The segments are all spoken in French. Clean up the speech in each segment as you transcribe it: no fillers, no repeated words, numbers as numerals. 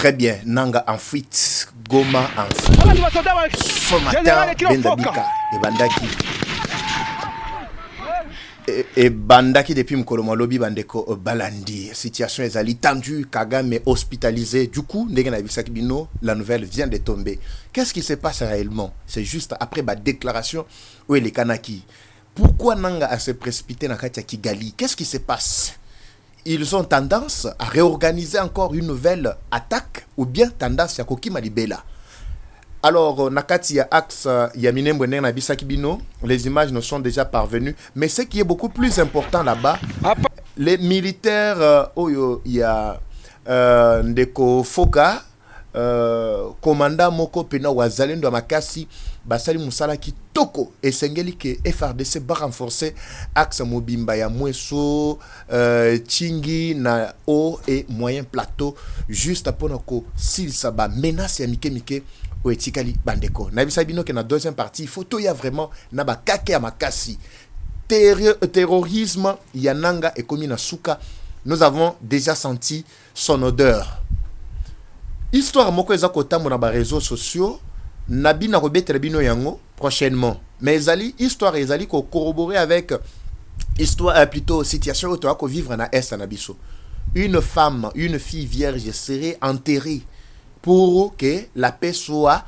Très bien. Nanga en fuite. Goma en fuite. Ce matin, Bendabika et Bandaki. Et Bandaki depuis Mkoloma Lobby Bandeko Balandi. Situation est tendue. Kagame hospitalisé. Du coup, la nouvelle vient de tomber. Qu'est-ce qui se passe réellement? C'est juste après ma déclaration où est les Kanaki. Pourquoi Nanga a se précipité dans Katia Kigali? Qu'est-ce qui se passe? Ils ont tendance à réorganiser encore une nouvelle attaque ou bien tendance à Koki Malibela. Alors, Nakati ya axe Yamine Mbwene na Bisaki Bino, les images nous sont déjà parvenues. Mais ce qui est beaucoup plus important là-bas, les militaires, il y a Ndeko Foka, commandant Moko Pena Wazalendo Makasi, Basali Moussala Kitoko, et Sengeli que FRDC va renforcer axe Mobimba ya Mweso, Chingi, na haut et moyen plateau, juste pour nous s'il s'aba menace ya Mike ou etikali bandeko. Nabisa bino que na deuxième partie, photo ya vraiment na ba kake ya makasi. Terrorisme yananga et komi na suka. Nous avons déjà senti son odeur. Histoire moko eza kotambo na ba réseaux sociaux, nabi na robetre bino yango prochainement. Mais ezali histoire ezali ko corroborer avec histoire plutôt situation où tu vas vivre na est na biso. Une femme, une fille vierge serait enterrée pour que la paix soit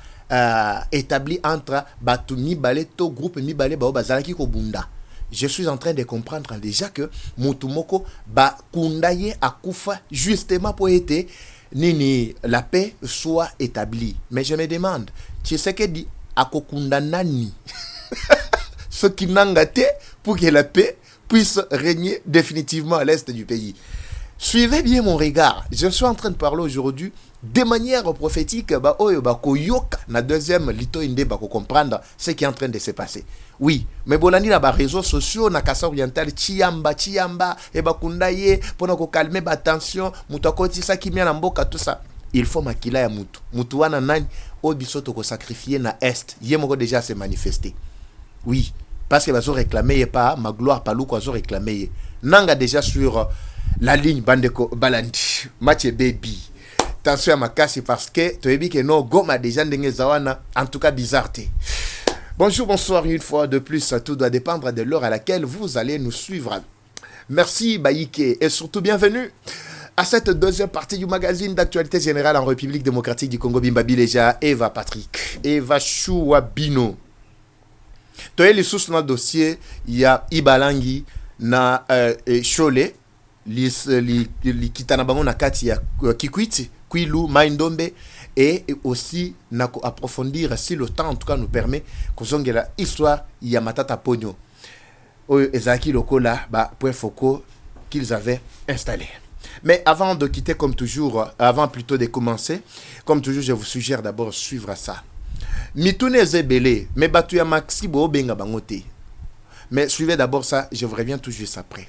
établie entre Batu Mibale, to groupe Mibale, Bazalaki Kobunda. Je suis en train de comprendre déjà que Mutumoko ba kundaye akufa justement pour être nini la paix soit établie. Mais je me demande, tu sais que dit akokunda nani ce qui n'engate pour que la paix puisse régner définitivement à l'est du pays. Suivez bien mon regard. Je suis en train de parler aujourd'hui de manière prophétique. Na deuxième lito inde ba comprendre ce qui est en train de se passer. Oui, mais bolandi na ba réseaux sociaux na kasa oriental chiamba e ba kundaye pona ko calmer ba tension mutakoti sa kimia na mboka tout ça. Il faut makila ya mutu. Mutu wana nani o bisoto ko sacrifier na est. Yemoko déjà se manifester. Oui, parce que bazo réclamer pas ma gloire pas louko bazo réclamer. Nanga déjà sur la ligne Bandeko Balandi, match baby. Attention à ma casse parce que tu as dit que non, Goma déjà zawana, en tout cas bizarre. Bonjour, bonsoir une fois de plus. Tout doit dépendre de l'heure à laquelle vous allez nous suivre. Merci Baïke et surtout bienvenue à cette deuxième partie du magazine d'actualité générale en République démocratique du Congo. Bimbabileja, Eva Patrick, Eva Chouabino. Tu as les sources dans le dossier, il y a Ibalangi, na Cholet. Li kitana bango na kati ya Kikwiti, Kwilu, Maindombe et aussi na approfondir si le temps en tout cas nous permet kozongela histoire ya Matata Pogno. Oyo ezaki lokola ba point focaux qu'ils avaient installé. Mais avant de quitter comme toujours, avant plutôt de commencer, comme toujours je vous suggère d'abord suivre ça. Mitune zebele, mais batu ya maxi bo benga bangote. Mais suivez d'abord ça, je vous reviens tout juste après.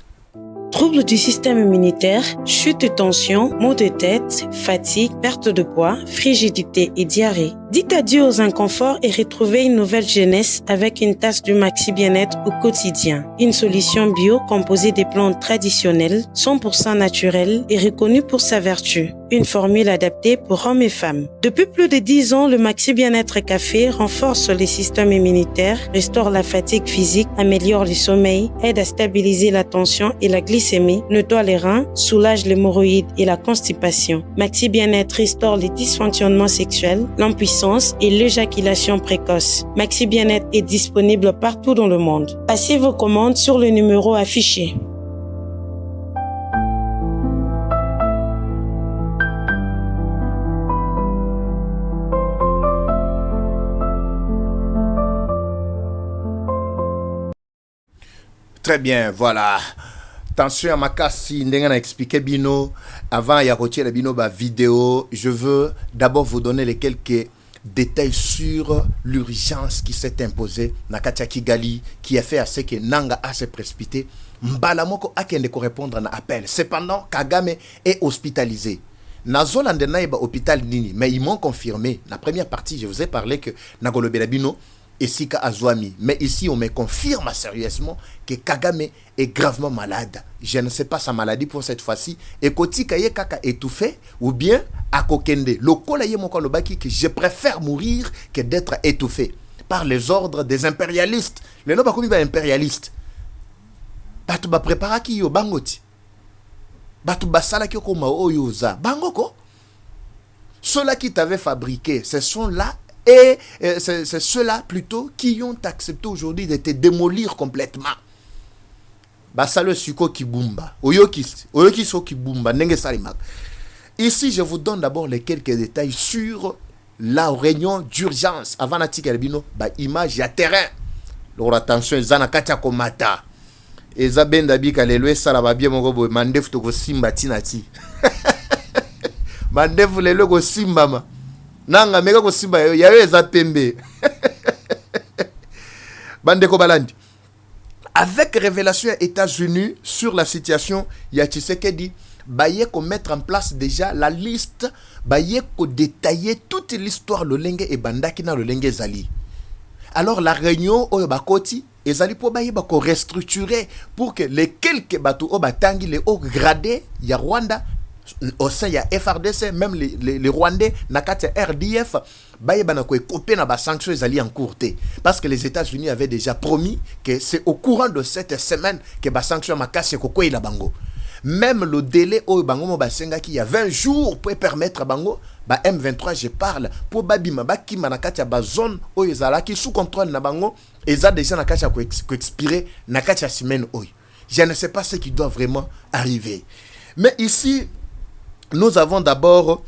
Troubles du système immunitaire, chute de tension, maux de tête, fatigue, perte de poids, frigidité et diarrhée. Dites adieu aux inconforts et retrouvez une nouvelle jeunesse avec une tasse du Maxi Bien-être au quotidien. Une solution bio composée des plantes traditionnelles, 100% naturelles et reconnue pour sa vertu. Une formule adaptée pour hommes et femmes. Depuis plus de 10 ans, le Maxi Bien-être Café renforce les systèmes immunitaires, restaure la fatigue physique, améliore le sommeil, aide à stabiliser la tension et la glycémie, nettoie les reins, soulage l'hémorroïde et la constipation. Maxi Bien-être restaure les dysfonctionnements sexuels, l'impuissance et l'éjaculation précoce. Maxi Bien-être est disponible partout dans le monde. Passez vos commandes sur le numéro affiché. Très bien, voilà. Attention à ma casse, Ndenga a expliqué Bino. Avant, il y a retiré Bino ba vidéo. Je veux d'abord vous donner les quelques détails sur l'urgence qui s'est imposée na Katia Kigali, qui a fait à ce que Nanga a se précipité. Mbalamoko a qu'un de répondre à l'appel. Cependant, Kagame est hospitalisé. Nazola Ndena est hôpital Nini, mais ils m'ont confirmé. La première partie, je vous ai parlé que Nagolo Belabino Esika Azwami. Mais ici, on me confirme sérieusement que Kagame est gravement malade. Je ne sais pas sa maladie pour cette fois-ci. Et Kotika ye kaka étouffé ou bien à Kokende. Le kola ye moko lobaki que je préfère mourir que d'être étouffé par les ordres des impérialistes. Les noms bakomi ba impérialistes. Batu ba prépara ki yo bangoti. Batu ba sala ki ko ma oyoza. Bangoko. Ceux-là qui t'avaient fabriqué, ce sont là. Et c'est ceux-là plutôt qui ont accepté aujourd'hui de te démolir complètement. Basalo suko kibumba. Oyoki so kibumba. Nenge salimak. Ici, je vous donne d'abord les quelques détails sur la réunion d'urgence. Avant la tikalbino, image ya terrain. Alors attention, zana katia komata. Eza benda bika lelo sala ba bien moko boy mandefu to ko simba tinati. Mandefu lelo ko simba ma. Nanga mega ko simba yayo eza pembe. Bandeko balandi. Avec révélation États-Unis sur la situation, ya Tshisekedi baye ko mettre en place déjà la liste, baye ko détailler toute l'histoire lolenge et bandaki na lolenge zali. Alors la réunion oyo bakoti ezali po baye bako restructurer pour que les quelques bateaux o batangi les hauts gradés ya Rwanda au sein ya FRDC, même les Rwandais nakati RDF baye banako couper na ba sanctions ezali en courte parce que les États-Unis avaient déjà promis que c'est au courant de cette semaine que ba sanctions makasi kokoi la bango. Même le délai au bango mo basenga qui y a 20 jours pour permettre à bango ba M23 je parle pour babima bakima nakati ya ba zone o ezala qui sous contrôle na bango eza déjà nakati ya ko expirer nakati ya semaine oy. Je ne sais pas ce qui doit vraiment arriver. Mais ici nous avons d'abord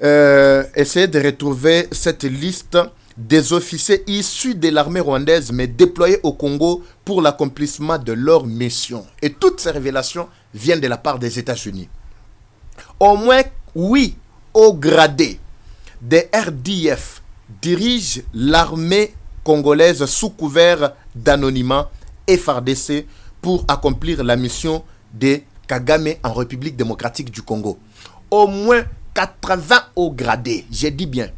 essayé de retrouver cette liste des officiers issus de l'armée rwandaise mais déployés au Congo pour l'accomplissement de leur mission. Et toutes ces révélations viennent de la part des États-Unis. Au moins 8 hauts gradés des RDF dirigent l'armée congolaise sous couvert d'anonymat FARDC pour accomplir la mission de Kagame en République démocratique du Congo. Au moins 80 hauts gradés, j'ai dit bien,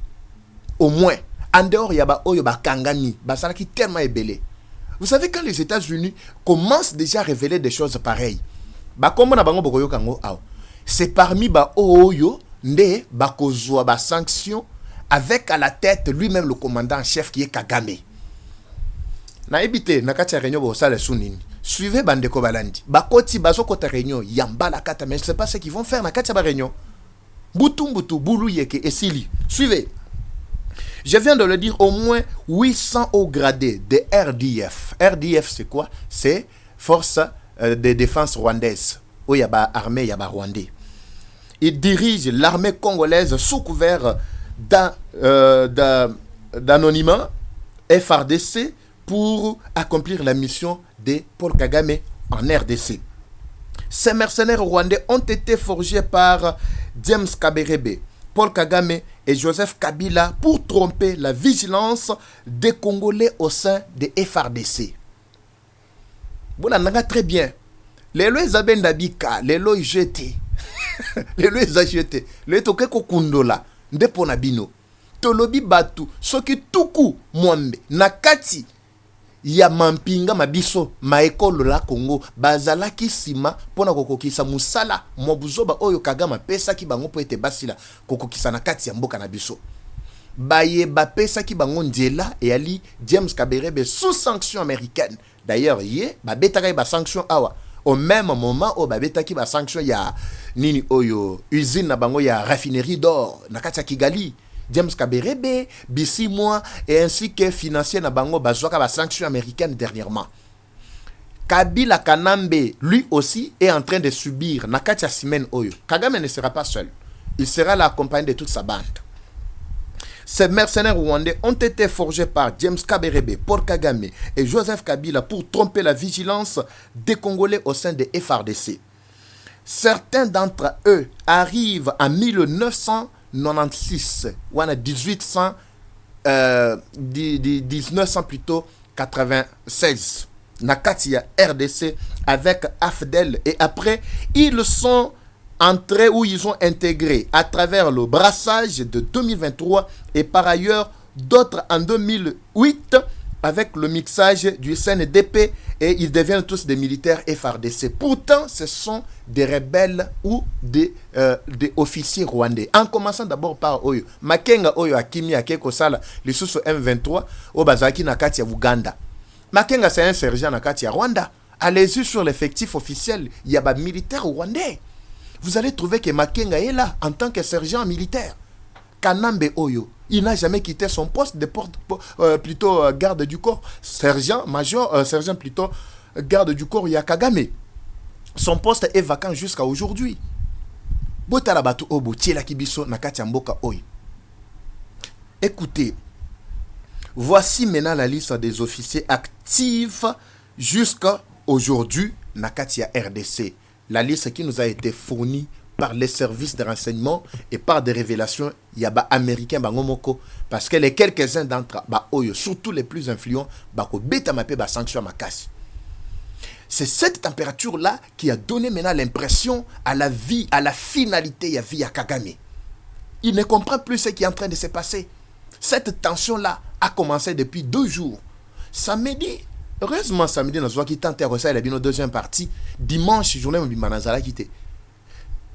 au moins. En dehors, il y a Oyo Kangani, Basala qui tellement est belé. Vous savez, quand les États-Unis commencent déjà à révéler des choses pareilles, c'est parmi Oyo, Nde Bakozwa ba sanction, avec à la tête lui-même le commandant en chef qui est Kagame. Na ebité, na kati réunion bo sale sunini. Suivez Bandeko Balandi. Bakoti bazo kota réunion, yamba la kata, mais je ne sais pas ce qu'ils vont faire na kati ba réunion. Butu, Boulou Yeke et Sili. Suivez. Je viens de le dire, au moins 800 hauts gradés de RDF. RDF, c'est quoi? C'est Force de défense rwandaise. Où il y a armée, il y a rwandais. Ils dirigent l'armée congolaise sous couvert d'anonymat FARDC pour accomplir la mission de Paul Kagame en RDC. Ces mercenaires rwandais ont été forgés par James Kaberebe, Paul Kagame et Joseph Kabila pour tromper la vigilance des Congolais au sein de FARDC. Vous l'avez très bien. Les lois Zaben Dabika, les lois jetés. Les lois jetés. Les toke kokundola. Ndepo nabino. Tolobi batu. Soki tuku mwambe. Nakati. Ya mampinga mabiso maekolo la Congo bazala kisima pona kokokisa musala mobuzoba oyo Kagame pesa ki bango po ete basila kokokisa na kati ya mboka na biso baye ba pesa ki bango ndela e ali James Kaberebe sous sanction américaine. D'ailleurs ye ba betaka ba sanction awa au même moment o ba betaki ba sanction ya nini oyo usine na bango ya raffinerie d'or na kati ya Kigali. James Kaberebe, Bissimwa et ainsi que financier na bango bazwaka ba sanctions américaines dernièrement. Kabila Kanambe, lui aussi, est en train de subir Nakatia Simen Oyo. Kagame ne sera pas seul. Il sera là accompagné de toute sa bande. Ces mercenaires rwandais ont été forgés par James Kaberebe, Paul Kagame et Joseph Kabila pour tromper la vigilance des Congolais au sein des FARDC. Certains d'entre eux arrivent en 1996 ou en 1900 plutôt 96 Nakatia RDC avec AFDEL et après ils sont entrés ou ils ont intégré à travers le brassage de 2023 et par ailleurs d'autres en 2008 avec le mixage du CNDP et ils deviennent tous des militaires FARDC. Pourtant, ce sont des rebelles ou des officiers rwandais. En commençant d'abord par Oyo. Makenga Oyo Akimi Akeko Sala, les sous M23, au Bazaki Nakati à Uganda. Makenga, c'est un sergent Nakati à Rwanda. Allez-y sur l'effectif officiel, il y a des militaires rwandais. Vous allez trouver que Makenga est là en tant que sergent militaire. Kanambe Oyo, il n'a jamais quitté son poste de garde du corps. Sergent plutôt garde du corps Yakagame. Son poste est vacant jusqu'à aujourd'hui. Botalabatu Obo, Tiela Kibiso, Nakati Mboka Oyo. Écoutez, voici maintenant la liste des officiers actifs jusqu'à aujourd'hui, Nakatia RDC. La liste qui nous a été fournie par les services de renseignement et par des révélations, il y a des Américains, parce que les quelques-uns d'entre eux, surtout les plus influents, sanctions à c'est cette température-là qui a donné maintenant l'impression à la vie, à la finalité, à vie à Kagame. Il ne comprend plus ce qui est en train de se passer. Cette tension-là a commencé depuis 2 jours. Samedi, heureusement samedi, nous avons quitté la deuxième partie. Dimanche, journée, nous avons quitté.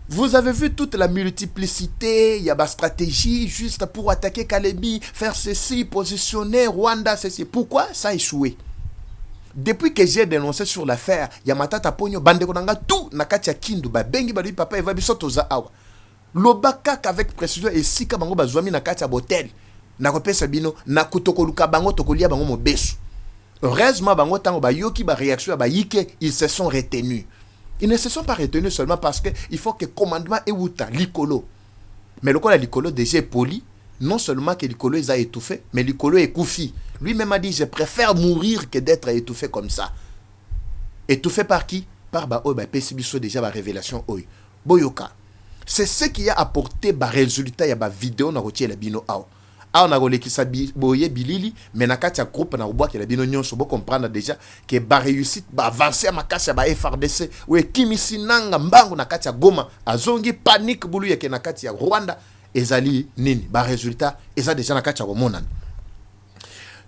Vous avez vu toute la multiplicité, il y a des stratégies juste pour attaquer Kalebi, faire ceci, positionner Rwanda, ceci. Pourquoi ça a échoué? Depuis que j'ai dénoncé sur l'affaire, il y a Matata Ponyo, Bandekonanga, tout, Nakatia Kindu, Bengi Bali Papa, Eva Bisotoza Awa. Lobakak avec précision et Sika Bango Bazwami Nakatia Botel, Nakope Sabino, Nakutoko Luka Bango Tokolia Bango Mobesu. Heureusement, Bango Tango Bayoki, réaction à Yike, ils se sont retenus. Ils ne se sont pas retenus seulement parce qu'il faut que le commandement est outa, l'icolo. Mais le commandement l'icolo déjà est poli, non seulement que l'icolo les a étouffés, mais l'icolo est koufi. Lui-même a dit, je préfère mourir que d'être étouffé comme ça. Étouffé par qui? Par PCBiso déjà la révélation Oy. Boyoka. C'est ce qui a apporté le résultat, il y a une vidéo dans la bino ao. On a rolé qui boye bilili mais na kati ya groupe na uboa ki la bino nyonso bo comprendre déjà que ba réussite ba avancer ma kati ba FRDC we kimisi nanga mbangu na kati ya Goma azongi panique bulu yake na kati ya Rwanda ezali nini ba résultat eza déjà na kati ya monana.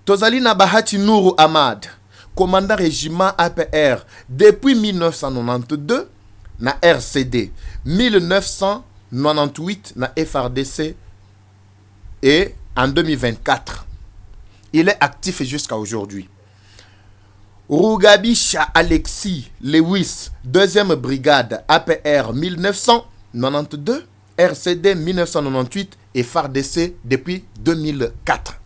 Tozali na Bahati Nourou Ahmad, commandant régiment APR depuis 1992 na RCD, 1998 na FRDC et en 2024, il est actif jusqu'à aujourd'hui. Rugabisha Alexis Lewis, 2e brigade APR 1992, RCD 1998 et FARDC depuis 2004.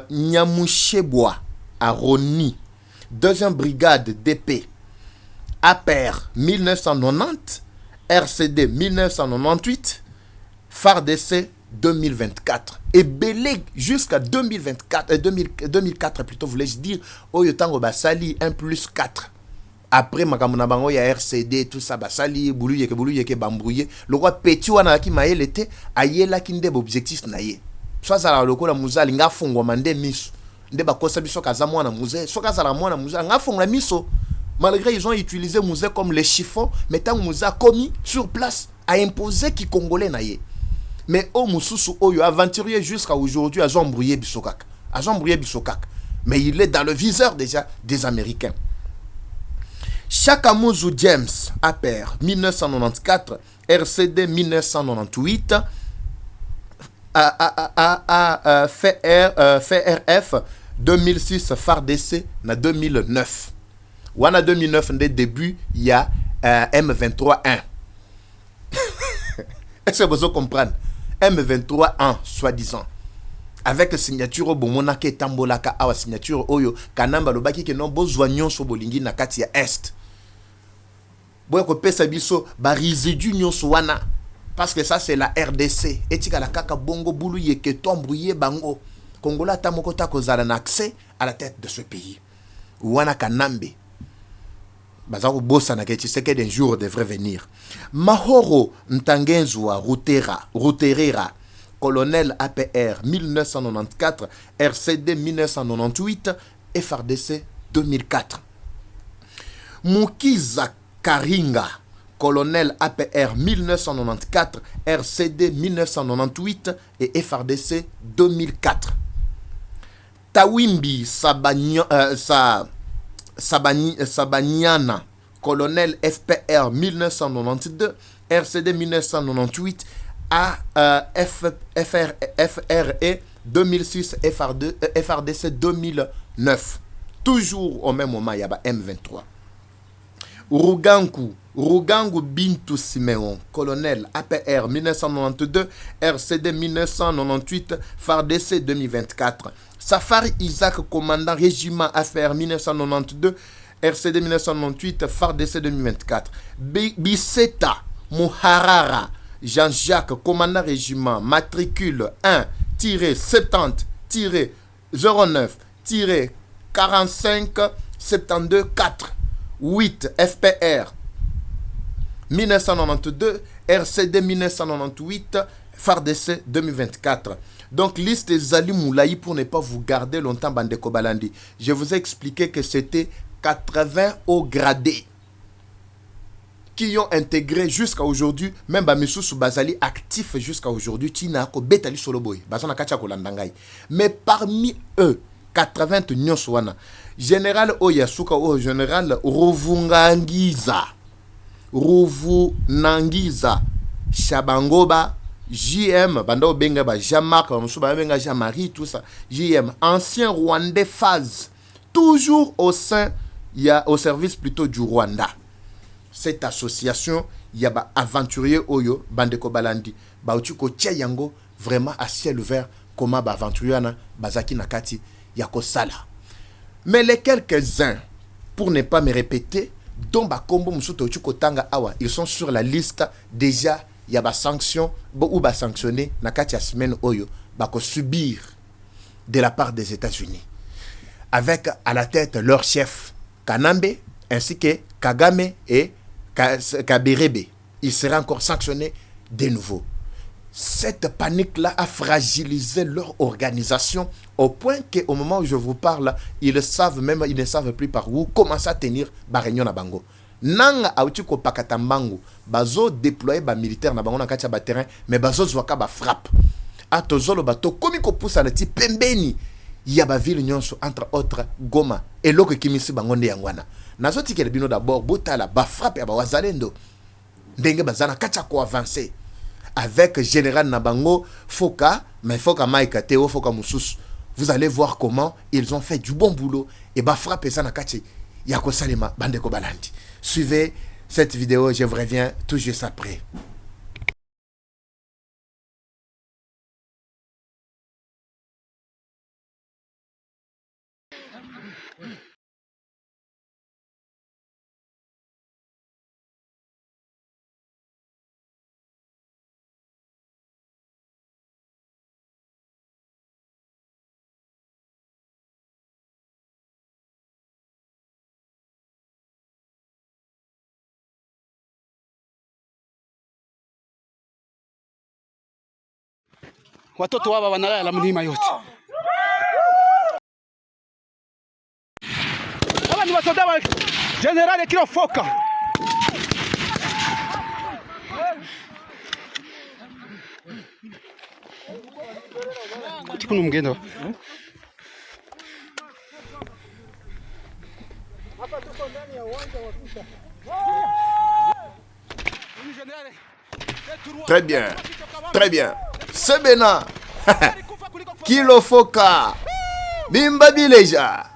Nyamushebois Aroni, 2e brigade DP APR 1990, RCD 1998, FARDC 2024. Et Beleg jusqu'à 2024, 2004 plutôt, voulais-je dire, Oyotango Basali 1+4. Après, Makamunabango, il y a RCD, tout ça, Basali, Boulouye, Bambrouye. Le roi Petit, wana ki maël était, aye la kinde objectif naye. Soit ça la loko la mouza, linga fongo mande miso. Nde bakosa biso kazamwa na mouze, soit kazala mwa na mouza, nga fongo la miso. Malgré ils ont utilisé Mouzé comme les chiffons, mais tant Mouzé a commis sur place, a imposé qui Congolais naïe. Mais au Moussoussou Oyo, aventurier jusqu'à aujourd'hui, a embrouillé Bissokak. Mais il est dans le viseur déjà des Américains. Chakamouzou James, APR 1994, RCD 1998, FRF 2006, FARDC 2009. En 2009, dès début, il y a M23-1. Est-ce que vous comprenez? M23-1, soi-disant. Avec signature Bomona ke Tambolaka, awa signature Oyo, Kanamba Lobaki ke non besoin so bolingi na kati ya Est. Boy ko pesa biso ba résidu nyonso wana parce que ça c'est la RDC. Etika la kaka bongo bulu yeke tombrouiller bango. Kongola tamoko ta kozala na accès à la tête de ce pays. Wana Kanambe. Bazako bossa na keti c'est que d'un jour devrait venir. Mahoro Ntangenzwa Ruterera, colonel APR 1994, RCD 1998, FRDC 2004. Mukiza Karinga, colonel APR 1994, RCD 1998 et FRDC 2004. Tawimbi Sabaniana, colonel FPR 1992, RCD 1998, FRE 2006, FRDC 2009. Toujours au même moment, il y a M23. Rugangu Bintou Simeon, colonel APR 1992, RCD 1998, FARDC 2024. Safari Isaac, commandant régiment AFR 1992, RCD 1998, FARDC 2024. Bisseta Muharara Jean-Jacques, commandant régiment, matricule 1-70-09-45-72-4. 8 FPR 1992, RCD 1998, FARDC 2024. Donc, liste Zali Moulaï pour ne pas vous garder longtemps, Bandeko Balandi. Je vous ai expliqué que c'était 80 hauts gradés qui ont intégré jusqu'à aujourd'hui, même Bamissou Bazali actif jusqu'à aujourd'hui, Tinako Betali Soloboy, Bazana Kachako Landangai. Mais parmi eux, 80 Nyoswana, général Oyasuka ou général Rovungangiza, Shabangoba, JM, Bando Bengaba, Jean-Marc, Benga Jean-Marie, tout ça, JM, ancien Rwandais phase, toujours au service plutôt du Rwanda. Cette association, il y a aventurier Oyo, Bandeko Balandi, Bautiko Tchayango, vraiment à ciel ouvert, comment aventurier na Bazaki Nakati, Yako Sala. Mais les quelques-uns, pour ne pas me répéter, dont Bakombo Musuto Tanga Awa, ils sont sur la liste déjà, il y a des sanctions, ou des sanctionnés, Nakati Asmen Oyo, Bako subir de la part des États-Unis. Avec à la tête leur chef Kanambe, ainsi que Kagame et Kabirebe. Ils seraient encore sanctionnés de nouveau. Cette panique-là a fragilisé leur organisation au point qu'au moment où je vous parle, ils ne savent plus par où commencer à tenir Barignon na Bango. Nanga autiko pakatambango, bazo déployer ba militaire na bango na katia ba terrain, mais bazo zwaka ba frappe. Atozolo bato komi ko poussa na ti pembeni. Ya ba ville nyonso entre autres Goma et loko kimisi bango nde yangwana. Nazo tikele bino d'abord botala ba frappe ya ba wazalendo. Ndenge bazana katia ko avancer. Avec Général Nabango, Foka, mais Foka Maïka Théo, Foka Moussous. Vous allez voir comment ils ont fait du bon boulot. Et bah frappez ça na kachi. Yako Salema, Bandeko Balandi. Suivez cette vidéo, je vous reviens tout juste après. Watoto wao wanalala mlima yote. Hawa ni wasoda wa General Kilo Foka. Kuti kuna mgendo. Hapa tuko ndani ya uwanja wa vita. Très bien. Très bien. Sebena. Kilo Foka. Bimba Bileja.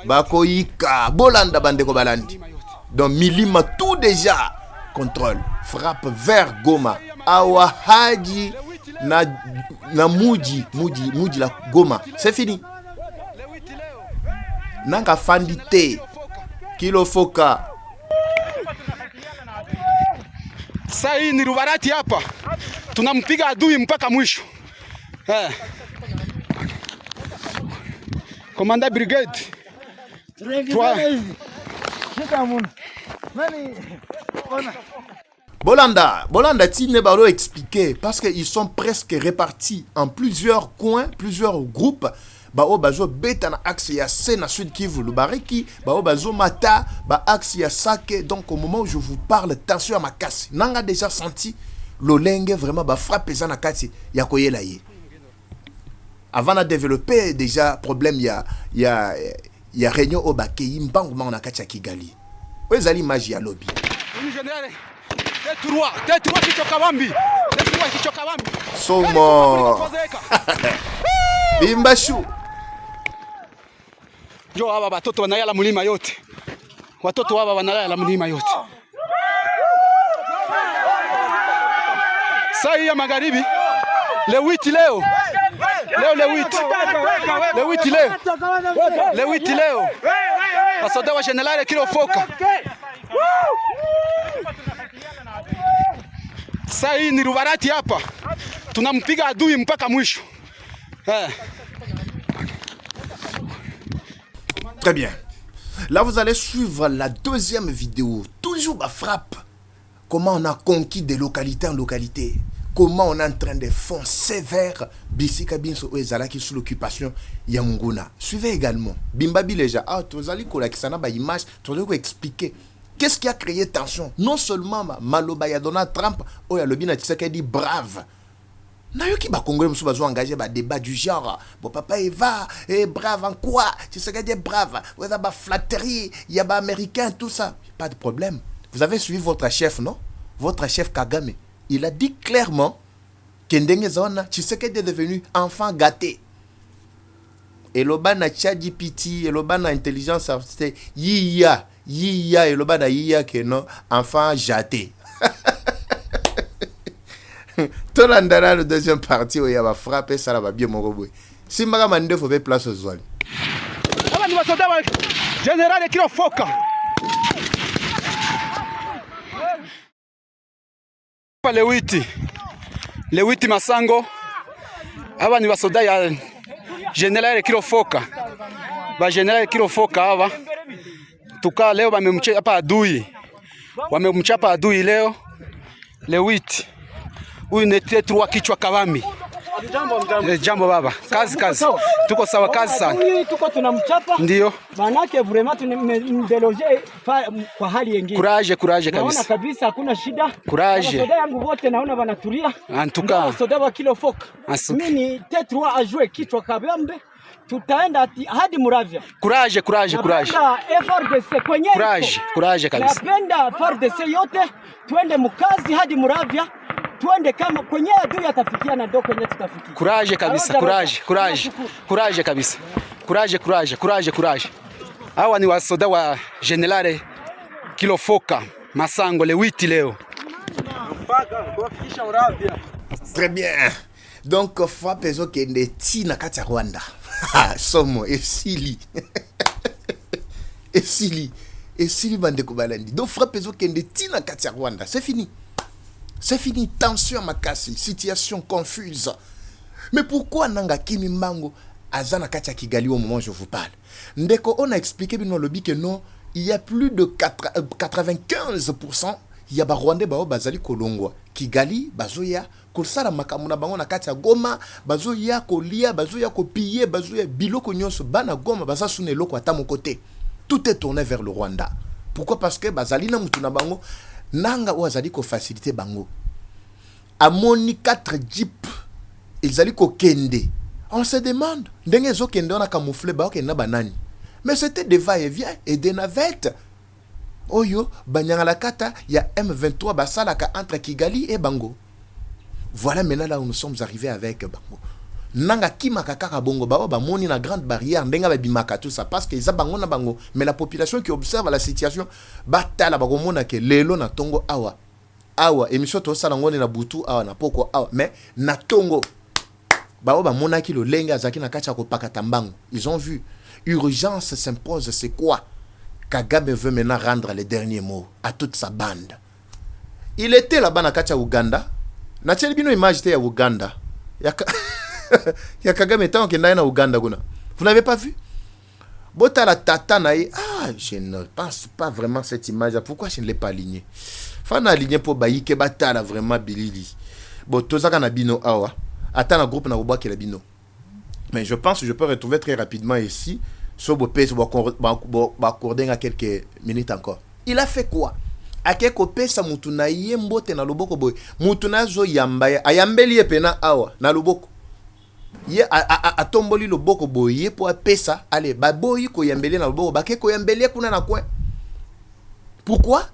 Bakoyika. Bolanda Bandeko Balandi. Donc Milima tout déjà. Contrôle. Frappe vers Goma. Awa Haji. Na Muji la Goma. C'est fini. Nanga Fandite. Kilo Foka. Sasa hii ni Rubarati hapa. Tunampiga adui mpaka mwisho. Komanda brigade. Bolanda Tine Balo expliqué parce qu'ils sont presque répartis en plusieurs coins, plusieurs groupes. bao bazo beta na axe ya C na Sud Kivu Lubariki, bao bazo mata ba axe ya Sake. Donc au moment où je vous parle, tension à ma casse. Nanga déjà senti l'olenge vraiment ba frappe za na kati ya koyela ye. Avant de développer déjà problème ya réunion au bakei mbangu na kati ya Kigali. Wezali magie ya lobby. Tetua kichoka wambi. Somo. Bimbashu. Jo hapa watoto wanayala mlima yote. Watoto hapa wanayala mlima yote. Saa hii ya magharibi le 8 leo. Le 8 leo. Wasoda wa General Kilofoka. Saa hii ni Rubarati hapa. Tunampiga adui mpaka mwisho. Très bien. Là, vous allez suivre la deuxième vidéo. Toujours ma frappe. Comment on a conquis des localités en localité. Comment on est en train de foncer vers Bissika Binso Ezalaki sous l'occupation Yamunguna. Suivez également. Bimbabi Leja. Ah, tu allez collectionner ba image. Tu allez expliquer. Qu'est-ce qui a créé tension? Non seulement Maloba ya Donald Trump, oh ya Lobina Tshisekedi brave. Nayoki ba Congolais musu bazo engagé ba débat du genre. Bon papa Eva, brave en quoi? Tshisekedi est brave. Ouais ba flatterie, y a ba américain tout ça. Pas de problème. Vous avez suivi votre chef, non? Votre chef Kagame. Il a dit clairement que ndenge zona Tshisekedi est devenu enfant gâté. Et l'obana ChatGPT, et l'obana intelligence artificielle, yiya, et l'obana yiya que non, enfant gâté. Tout l'andana le deuxième partie où il y a frappé ça va bien mon robot. Si mara mande faut faire place aux zones. Aba ni wasoda wa General Kilofoka. Le 8 Masango. Aba ni wasoda ya General Kilofoka. Ba General Kilofoka hapa. Tuka leo wamemchapa adui. Wamemchapa adui leo. Le 8. Huyu ni Tetua kichwa kawami. Jambo baba. Kazi. Tuko sawa kazi sana. Huyu tuko tunamchapa. Ndio. Manake vraiment tumedeloge kwa hali nyingine. Courage kabisa. Naona kabisa hakuna shida. Courage. Soda yangu wote naona wanatulia. Antuka. Soda wa Kilofoka. Mimi ni Tetua ajue kichwa kabambe. Tutaenda hadi Muravya. Courage. FRDC kwenye. Courage kabisa. Napenda FRDC yote tuende mkazi hadi Muravya. Tuende kama kwenye adui atafikia na ndo kwenye tutafikia. Courage kabisa, courage kabisa. Courage. Hawa ni wasoda wa General Kilofoka, Masango le 8 leo. Très bien. Donc frappe ezo kende tina kati Rwanda. Somo esili. Esili bande kubalandi. Donc frappe ezo kende tina kati Rwanda. C'est fini. Tension makasi, situation confuse. Mais pourquoi Nanga Kimi Mbango Azana Katia Kigali au moment où je vous parle? Ndeko, on a expliqué bien lobby que non, il y a plus de 95%. Il y a ba Rwandais bao bazali kolongwa. Kigali bazoya kosala makamuna bango na Katia Goma, bazoya kolia, bazoya kopiye, bazoya biloko nyonso bana Goma baza sune loko ata mon côté. Tout est tourné vers le Rwanda. Pourquoi? Parce que bazali na mutuna bango Nanga ou azali ko faciliter bango. Amoni 4 jeeps. Ils allaient ko kende. On se demande. Ndenge zo kende on a camouflé ba okenda banani. Mais c'était des va-et-vient et des navettes. Oyo banyanga la kata ya M23 basalaka entre Kigali et Bango. Voilà maintenant là où nous sommes arrivés avec Bango. Nanga kimaka kaka bongo ba moni na grande barrière ndenga ba bimaka tout ça parce que ils bango na bango, mais la population qui observe la situation batala ba komona ke lelo na tongo awa émission to sala ngone na butu awa na poko awa mais na tongo ba mona ki lo lenga azaki na kacha ko pakata mbango. Ils ont vu urgence s'impose. C'est quoi? Kagame veut maintenant rendre les derniers mots à toute sa bande. Il était là-bas na kacha Uganda na tsheli image te ya Uganda ya Kagame tant qu'il na Uganda guna. Vous n'avez pas vu? Bota la tata nae. Ah, je ne pense pas vraiment cette image. Pourquoi je ne l'ai pas aligné? Fana aligné pour baïke batala vraiment bilili. Bon, tozaka na bino awa. Ata na groupe na ubaki la bino. Mais je pense que je peux retrouver très rapidement ici. Sobopé, accorder à quelques minutes encore. Il a fait quoi? Akeko pesa mutuna yembote na loboko boy. Mutuna zo yambaya. Ayambeli pena awa na loboko. Ye a tomboli loboko boy ye po pesa. Allez, ba boy ko yambeli na loboko. Ba ke ko yambeli kuna na coin. Pourquoi?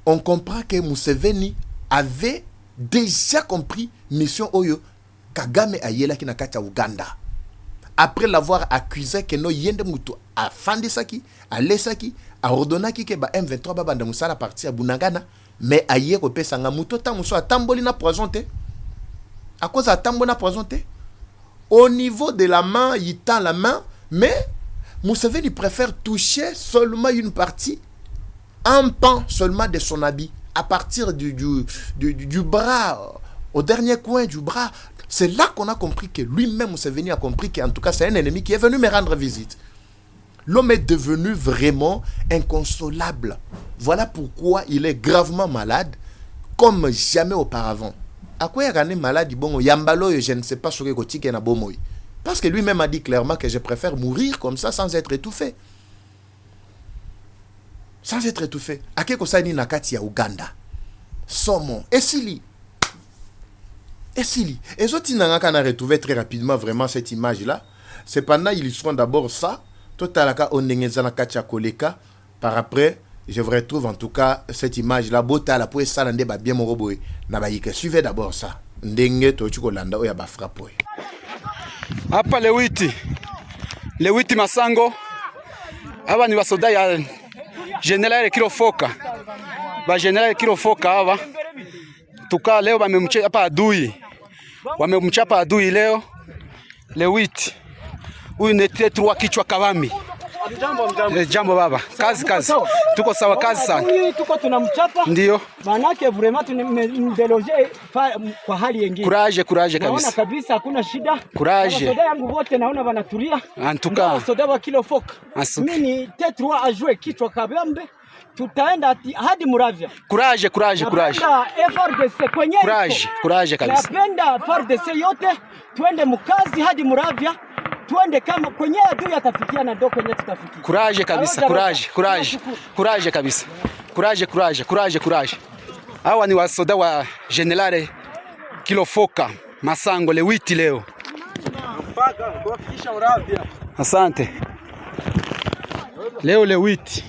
On comprend que Museveni avait déjà compris mission Oyo Kagame ayela ki na kati Uganda. Après l'avoir accusé que no yende mutu a fandisaki, a lesaki, a ordonaki ke ba M23 ba banda musala parti à Bunagana, mais aye ko pesa nga mutu ta muso atamboli na poison te. À cause atamboli na poison te. Au niveau de la main, il tend la main, mais Museveni préfère toucher seulement une partie, un pan seulement de son habit, à partir du bras, au dernier coin du bras. C'est là qu'on a compris que lui-même, Museveni a compris qu'en tout cas, c'est un ennemi qui est venu me rendre visite. L'homme est devenu vraiment inconsolable. Voilà pourquoi il est gravement malade, comme jamais auparavant. À quoi il est malade? Bon, Yambalo, je ne sais pas sur quel na bomoy. Parce que lui-même a dit clairement que je préfère mourir comme ça sans être étouffé. Sans être étouffé. À quel cosa ni nakati ya Uganda. Somo. Esili. Et si les autres on a retrouvé très rapidement vraiment cette image là. Cependant ils sont d'abord ça. Totalaka onengezana kacha koleka. Par après je vous retrouve en tout cas cette image là. Bota la poe ça nde ba bien mo roboy. Na ba yike suivez d'abord ça. Ndenge to chukolanda oya ba frappo. Hapa le 8 Masango. Aba ni basoda ya General Kilofoka. Ba General Kilofoka aba. Tuka leo wamemchapa hapa adui. Wamemchapa adui leo. Le 8. Huyu ni T3 kichwa Kawambi. Jambo baba. Kazi. Tuko sawa kazi sana. Huyu tuko tunamchapa. Ndio. Maana yake vraiment tumedeloge kwa hali nyingine. Courage kabisa. Naona kabisa hakuna shida. Courage. Soda yangu wote naona wanatulia. Antuka. Soda wa Kilofoka. Mimi ni T3 ajue kichwa Kabambe. Tutaenda hadi Muravya. Courage. FRDC kwenye courage kabisa. Napenda FRDC yote tuende mkazi hadi Muravya. Tuende kama kwenye adui atafikia na ndo kwenye tutafikia. Courage kabisa, courage kabisa. Courage. Hawa ni wasoda wa General Kilofoka Masango le 8 leo. Mpaka kufikisha Muravya. Asante. Leo le 8.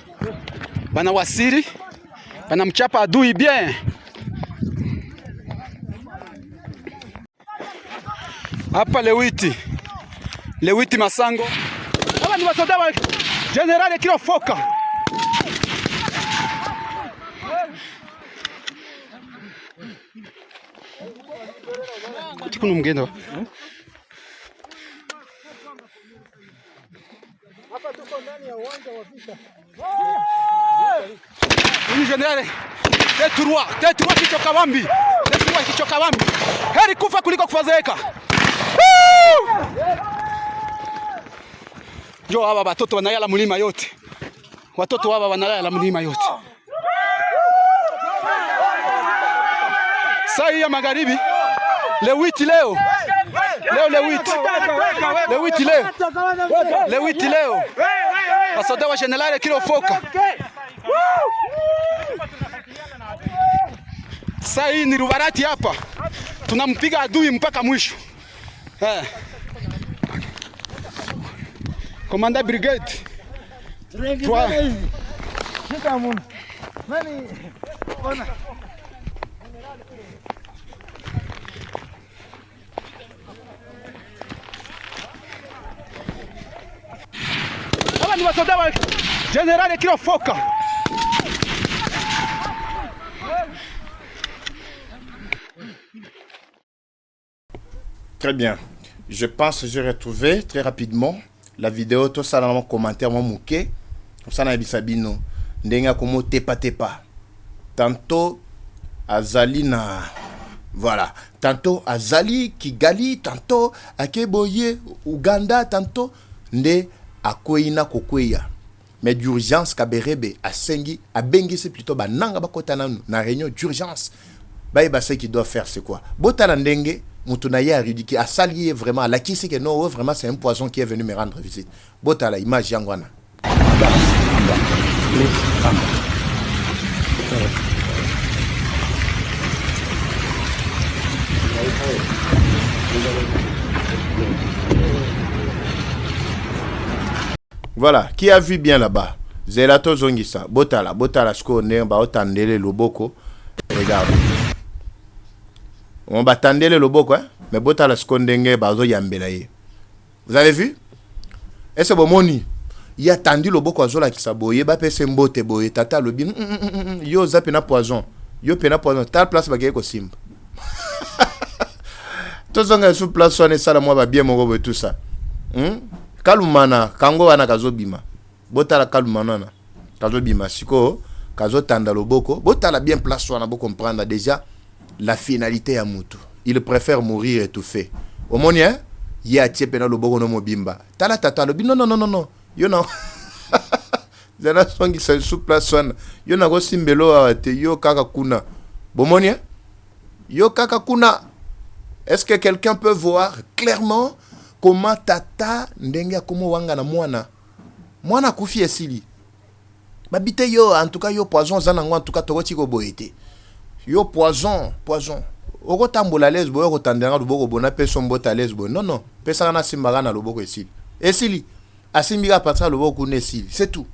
Bana wasiri, bana mchapa adui bien. Hapa le 8 Masango. Hawa ni wasoda wa General Kilofoka. Kuti kuna mgendo. Hapa tuko ndani ya uwanja wa vita. Ni General T3 kichwa Kawambi. T3 kichwa Kawambi. Heri kufa kuliko kufadhaika. Jo hawa watoto wanayala mlima yote. Watoto hawa wanayala mlima yote. Saa ya magharibi le 8 leo. Le 8 leo. Wasoda wa General Kilofoka. Saa hii ni Rubarati hapa. Tunampiga adui mpaka mwisho. Komanda brigade. Shika muno. Nani? Ona. Hawa ni wasoda wa General Kilofoka. Très bien. Je pense que j'ai retrouvé très rapidement la vidéo. Tout ça dans mon commentaire, mon mouké. Comme ça, on a bisabino. Ndenga komo tepa. Tantôt, Azali na. Voilà. Tantôt, Azali, Kigali. Tantôt, Akeboye, Uganda. Tantôt, Nde, Akoina, Kokweya. Mais d'urgence, Kaberebe, Asengi, Abengi, c'est plutôt Bananga Bakotana, na réunion d'urgence. Bah, ce qu'il doit faire, c'est quoi? Botalandenge. Moutonaye a ridiqué, a salié vraiment, la qui c'est que non, vraiment c'est un poison qui est venu me rendre visite. Bota la image yangwana. Voilà, qui a vu bien là-bas? Zelato Zongisa, Botala, Skone, ba otandele loboko. Regarde. On va tandele loboko, hein? Mais Botala Skondenge, bazo yambelaye. Vous avez vu? Et c'est bon, moni. Il a tendu loboko azola qui saboye, ba pese mbote boye, tata lobi, yo zapena poison. Yo pena poison, tal place bagay ko simba. Tout ça sur place on est ça la moi va bien mon tout ça. Kalumana kango wana kazobima. Botala kalumana na. Kazobima siko kazo tanda loboko. Botala bien place wana bo comprendre déjà la finalité ya mutu. Il préfère mourir étouffé. Au monien, ya tiepena loboko no mobimba. Tala tata lobi non. Yo non. Zana songi sa sur place wana. Yo na go simbelo te yo kaka kuna. Bomonien? Yo kaka kuna. Est-ce que quelqu'un peut voir clairement comment tata ndenga komo wanga na mwana kufi esili babite yo en tout cas yo poison zanango en tout cas tokoti ko boyete yo poison oko tambola lesbo oko tandanga loboko bona peso mbota lesbo non pesa na simbaga na loboko esili asimbika à partir loboko na esili c'est tout.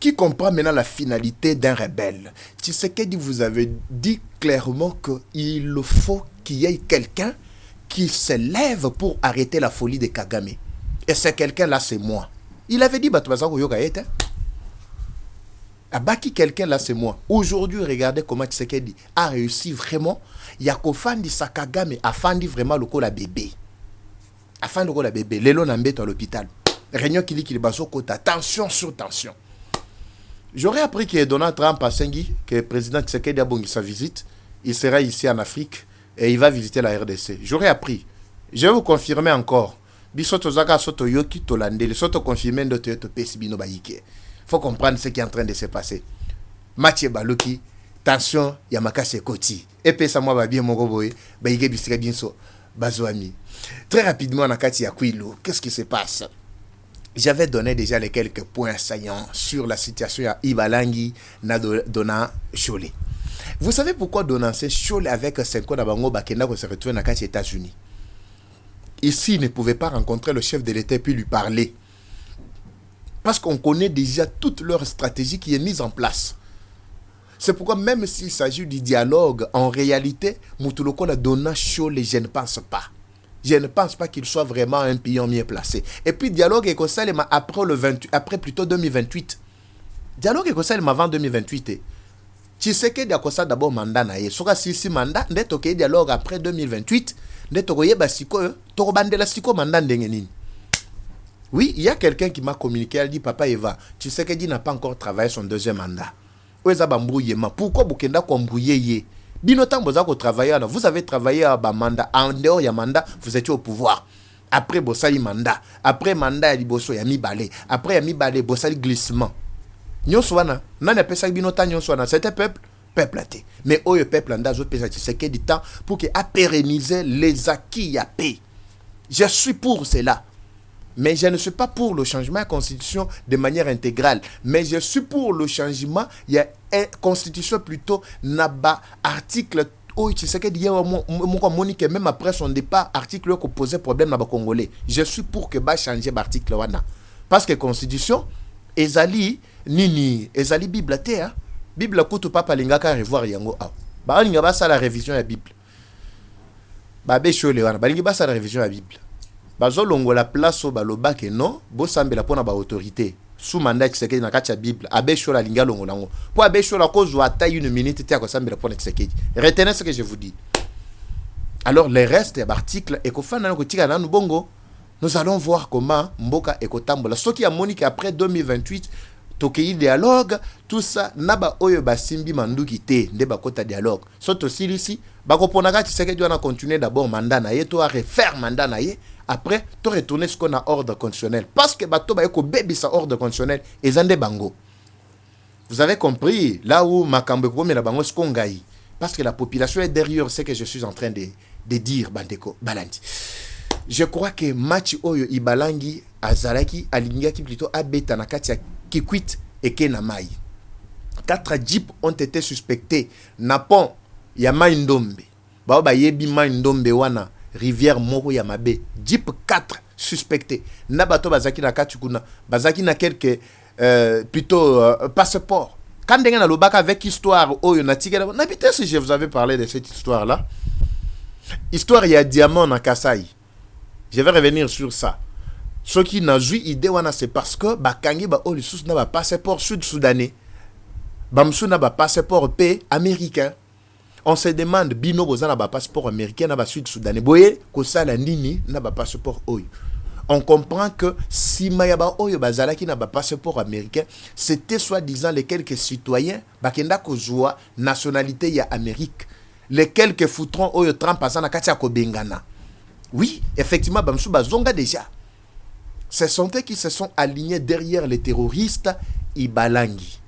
Qui comprend maintenant la finalité d'un rebelle? Tshisekedi vous avez dit clairement qu'il faut qu'il y ait quelqu'un qui se lève pour arrêter la folie de Kagame. Et ce quelqu'un-là, c'est moi. Il avait dit, Abaki, quelqu'un-là, c'est moi. Aujourd'hui, regardez comment Tshisekedi a réussi vraiment. Yakofandi sa Kagame a fandi vraiment le col à bébé. A fandi le col à bébé. Lelo Nambeto à l'hôpital. Réunion qui dit qu'il baso kota. Tension sur tension. J'aurais appris que Donald Trump a Sengi, que le président Tshisekedi a bongi sa visite. Il sera ici en Afrique et il va visiter la RDC. J'aurais appris. Je vais vous confirmer encore. Bisoto Zaka Soto Yoki Tolande, Soto confirmer d'autres Pesibino Baïke. Faut comprendre ce qui est en train de se passer. Mathieu Baluki, tension, Yamaka Sekoti. Et pesa moi bien mon goboy, Baïke Bistre Binso, Bazouami. Très rapidement, Nakati Yakuilo, qu'est-ce qui se passe? J'avais donné déjà les quelques points saillants sur la situation à Ibalangi, Dona Cholé. Vous savez pourquoi Donanse Cholé avec Senko Nabango Bakenda se retrouve dans les États-Unis? Ici, il ne pouvait pas rencontrer le chef de l'État et puis lui parler. Parce qu'on connaît déjà toute leur stratégie qui est mise en place. C'est pourquoi même s'il s'agit du dialogue, en réalité, Moutuloko la Dona Cholé, je ne pense pas. Je ne pense pas qu'il soit vraiment un pion mieux placé. Et puis, dialogue écossais après plutôt 2028. Dialogue écossais avant 2028. Tu sais que Diakosa d'abord mandat naïe. Soka si mandat, n'est ok dialogue après 2028. N'est ok basiko, torobandela siko mandat dengenin. Oui, il y a quelqu'un qui m'a communiqué. Elle dit, Papa Eva, tu sais que Di n'a pas encore travaillé son deuxième mandat. Pourquoi Bukenda Kombouye? Vous avez travaillé à mandat, en dehors ya mandat, vous étiez au pouvoir. Après Bossali mandat, après mandat Bosso Yami Balé, après Yami Balé, Bossali glissement. Nyoswana, nana pesa binota nyoswana, c'était peuple athée. Mais au peuple anda zo pesa c'est que du temps pour que a pérenniser les acquis ya paix. Je suis pour cela. Mais je ne suis pas pour le changement de la constitution de manière intégrale. Mais je suis pour le changement. Il y a une constitution plutôt naba article. Oh, tu sais que même après son départ, article qui posait problème naba congolais. Je suis pour que ba changer l'article wana. Parce que constitution, ezali nini, ezali bible te hein. Bible kutu papa lingaka revoir yango ah. Ba linga ba la révision de la Bible. Ba be chole wana, ba linga ba la révision de la Bible. Bazo longo la place au baloba que non, bo sambela pona ba autorité. Sous mandat Tshisekedi na katia Bible, abesho la linga longo lango. Po abesho la cause ou attaque une minute te ko sambela pona Tshisekedi. Retenez ce que je vous dis. Alors les restes d'articles et kofana ko tika na bongo, nous allons voir comment Mboka ekotambola. Ce qui a monique après 2028 tokei dialogue tout ça naba oyo basimbi manduki te nde bakota dialogue. Soto silisi bako ponaka Tshisekedi wana continuer d'abord mandat na ye to a refaire mandat na ye. Après, tu retournes ce qu'on a ordre constitutionnel. Parce que bateau ba yoko baby sa ordre constitutionnel et zande bango. Vous avez compris là où Makambe ko mena bango skongai. parce que la population est derrière ce que je suis en train de dire, bandeko balandi. Je crois que match oyo ibalangi azalaki alingaki plutôt abeta na kati ya Kikwit et Kenamai. 4 jeeps ont été suspectés na pont ya Maindombe. Ba ba yebi Maindombe wana rivière moko ya mabe. Jeep 4 suspectés. Na bato bazaki na kati kuna, bazaki na quelques plutôt passeport. Quand on a le bac avec histoire, n'habitez si je vous avais parlé de cette histoire-là. Histoire, il y a diamant dans Kasaï. Je vais revenir sur ça. Ce qui n'a joué idée, c'est parce que Bakangi n'a pas passeport sud-soudanais. Bamsou n'a pas passeport P américain. On se demande, Bino Bozan n'a pas passeport américain, n'a pas sud-soudanais. Boye, Kosala Nini n'a pas passeport Oyo. On comprend que si Mayaba Oyo Bazalaki n'a pas passeport américain, c'était soi-disant les quelques citoyens Bakenda Kozua, nationalité ya Amérique. Les quelques foutrons Oyo Trump Asana Katia Kobengana. Oui, effectivement, Bamsou Bazonga déjà. Ce sont eux qui se sont alignés derrière les terroristes Ibalangi.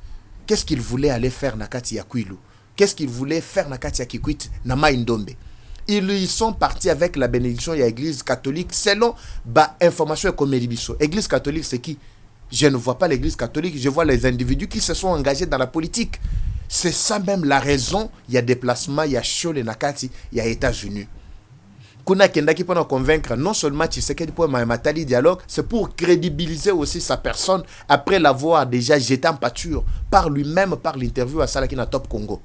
Qu'est-ce qu'ils voulaient aller faire na Kati ya Kwilu? Qu'est-ce qu'ils voulaient faire na Kati ya Kikwit na Maindombe? Ils y sont partis avec la bénédiction de l'église catholique selon information comme Elibiso. Église catholique, c'est qui? Je ne vois pas l'église catholique, je vois les individus qui se sont engagés dans la politique. C'est ça même la raison, il y a déplacement, il y a Chole Nakati, il y a États-Unis. Kuna Kendaki pour nous convaincre, non seulement Tshisekedi pour Matali dialogue, c'est pour crédibiliser aussi sa personne après l'avoir déjà jeté en pâture par lui-même, par l'interview à Salakina Top Congo.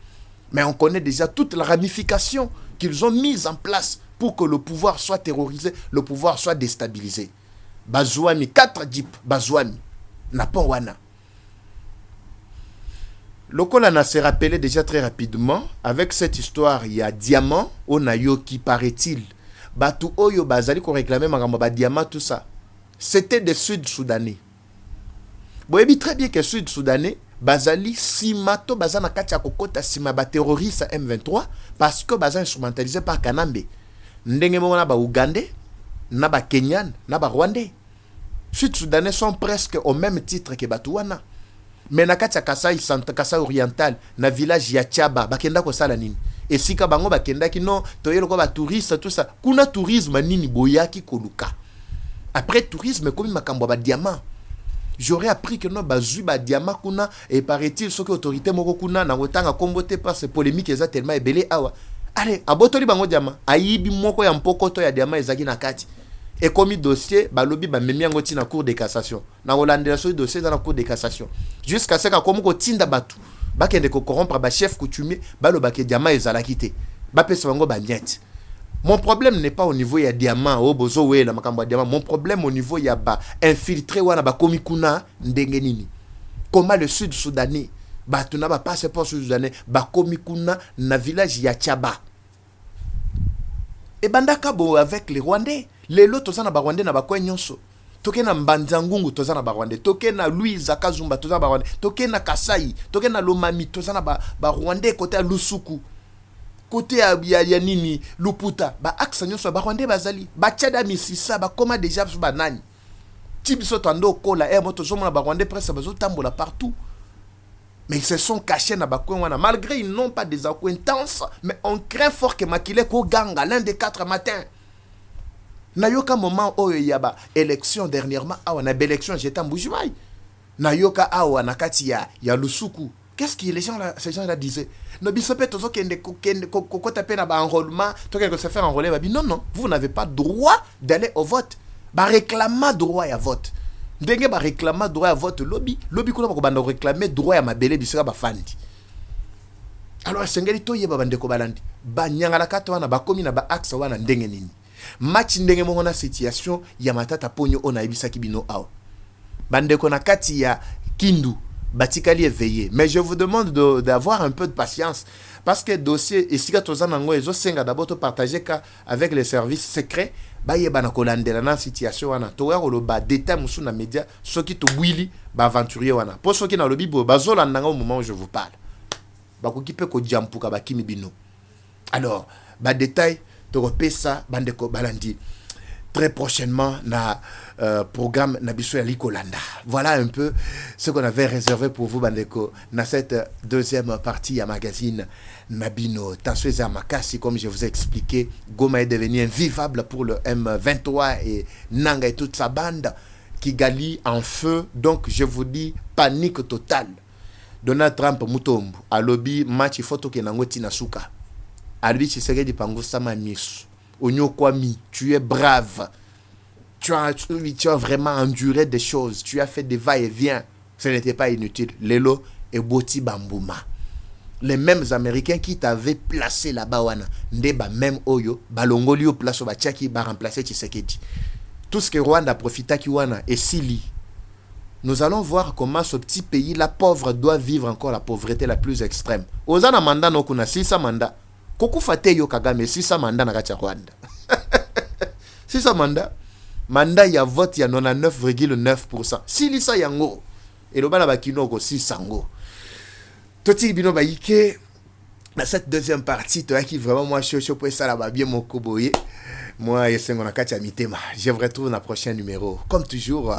Mais on connaît déjà toute la ramification qu'ils ont mise en place pour que le pouvoir soit terrorisé, le pouvoir soit déstabilisé. Bazouami, 4 jeeps, Bazouami, n'a pas wana. Le Kolana s'est rappelé déjà très rapidement, avec cette histoire, il y a Diamant, Onayo qui paraît-il, Batu Oyo Bazali qu'on réclamait Magamba Diamant, tout ça. C'était des Sud-Soudanais. Vous voyez très bien que Sud-Soudanais, Bazali simato bazana katia kokota sima ba terroriste M23 parce que bazan instrumentalisé par Kanambe. Ndenge mo na ba Ougandais, na ba Kenyan, na ba Rwandais. Sud-Soudanais sont presque au même titre que Batouana. Mais na katia Kasai Centre, Kasai Oriental, na village ya Tchaba, bakenda ko sala nini. Et si ka bango bakenda ki non, toyelo ko ba touriste tout ça. Kuna tourisme nini boyaki koluka. Après tourisme comme makambo ba diamant. J'aurais appris que non bazui ba diamant kuna et paraît-il ce que autorité moko kuna na wotanga kombote par ces polémiques eza tellement ebelé awa. Allez, abotoli bango diamant, ayibi moko ya mpokoto ya diamant ezaki na kati. Et commis dossier, balobi ba memi yango tina cour de cassation. Na holandais so dossier dans la cour de cassation. Jusqu'à ce que comme ko tinda batu, ba kende ko corrompre ba chef coutumier, baloba ke diamant ezalaki te. Ba pesa bango ba miette. Mon problème n'est pas au niveau ya diamant au bozo we la makambo diamant. Mon problème au niveau ya ba infiltré wana ba komikuna ndenge nini. Comment le Sud-Soudanais ba tuna ba passeport Sud-Soudanais ba komikuna na village ya Tchaba. Et bandaka bo avec les Rwandais. Les lots tozana ba Rwandais na ba kwenyonso. Toke na Mbanzangungu tozana ba Rwandais. Toke na Louis Akazumba tozana ba Rwandais. Toke na Kasai, toke na Lomami tozana ba Rwandais côté à Lusuku. Côté ya nini Luputa ba axe nyonso ba Rwandais bazali ba Tchada Misisa ba koma déjà ba nani tibiso tando kola moto zomona ba Rwandais presque bazo tambola partout, mais ils se sont cachés na ba coin wana malgré ils n'ont pas des acquaintances, mais on craint fort que Makile ko ganga l'un des 4 matins na yoka moment oyo yaba élection dernièrement awa na élection j'étais en Mbujimai na yoka awa na kati ya Lusuku. Qu'est-ce que ces gens là disaient? No bisope tozo kende taper na ba enrôlement, to quelque se faire enrôler ba non, vous n'avez pas droit d'aller au vote. Ba réclamer droit à vote. Ndenge ba réclamer droit à vote lobby kuna ba banda réclamer droit à mabele bisika ba fandi. Alors sengeli to yeba bande ko balandi. Ba nyangala kato wana ba komi na ba axe wana ndenge nini. Match ndenge mo na situation ya matata ponyo ona ebisa kibino aw. Bande ko na kati ya Kindu Batikali éveillé. Mais je vous demande d'avoir un peu de patience. Parce que le dossier, et si vous avez d'abord partager avec les services secrets, il y a une situation où il y a des détails sur les médias, ceux qui sont willy, aventuriers. Pour ceux qui sont le bibo, au moment où je vous parle. Alors, détail, tu repères ça, bandeko balandi. très prochainement na programme Nabiso Yali Kolanda. Voilà un peu ce qu'on avait réservé pour vous, Bandeko, dans cette deuxième partie à magazine Nabino. Tansoueza Makasi, comme je vous ai expliqué, Goma est devenu invivable pour le M23 et Nanga et toute sa bande. Kigali en feu, donc je vous dis panique totale. Donald Trump Mutombo, à lobby match photo qui n'angoti nasuka. Albi Tshisekedi Pango Sama Misu. Onyo Kwami, tu es brave. Tu as vraiment enduré des choses. Tu as fait des va-et-vient. Ce n'était pas inutile. Lelo et Boti Bambouma. Les mêmes Américains qui t'avaient placé là-bas, Ndeba même Oyo, Balongolio place au Bachaki, va remplacer Tshisekedi. Tout ce que Rwanda a profité Kiwana et Sili. Nous allons voir comment ce petit pays, la pauvre, doit vivre encore la pauvreté la plus extrême. Ozana manda no kuna 600 manda. Koku fate yo Kagame 600 manda na kacha Rwanda. 600 manda. Manda ya vote ya 99,9%. Sili sa yango. Et le bana bakino ko 600 go. Toti bino ba yike. Dans cette deuxième partie, toi qui vraiment moi je peux ça là bien mon koboye. Moi, je vous retrouve dans le prochain numéro. Comme toujours,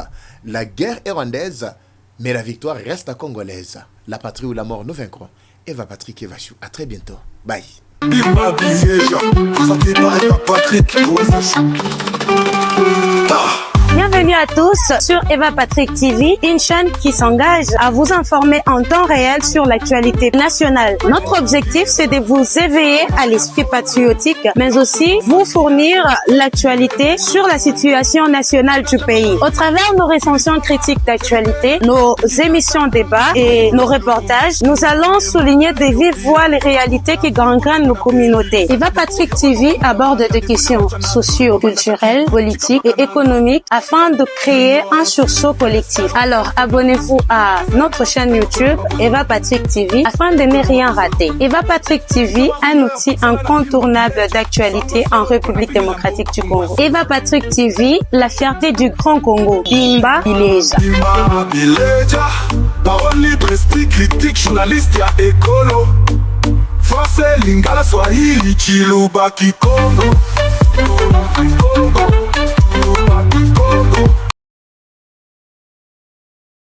la guerre est rwandaise, mais la victoire reste congolaise. La patrie ou la mort, nous vaincrons. Eva Patrick Evachou. À très bientôt. Bye. Bienvenue à tous sur Eva Patrick TV, une chaîne qui s'engage à vous informer en temps réel sur l'actualité nationale. Notre objectif, c'est de vous éveiller à l'esprit patriotique, mais aussi vous fournir l'actualité sur la situation nationale du pays. Au travers de nos recensions critiques d'actualité, nos émissions débats et nos reportages, nous allons souligner de vive voix les réalités qui gangrènent nos communautés. Eva Patrick TV aborde des questions socio-culturelles, politiques et économiques afin de créer un sursaut collectif. Alors, abonnez-vous à notre chaîne YouTube Eva Patrick TV afin de ne rien rater. Eva Patrick TV, un outil incontournable d'actualité en République démocratique du Congo. Eva Patrick TV, la fierté du Grand Congo. Bimba Bileja. Bimba Bileja. Parole libre, esprit critique, journaliste ya écolo. Français, Lingala, Swahili, Chiluba, Kikongo.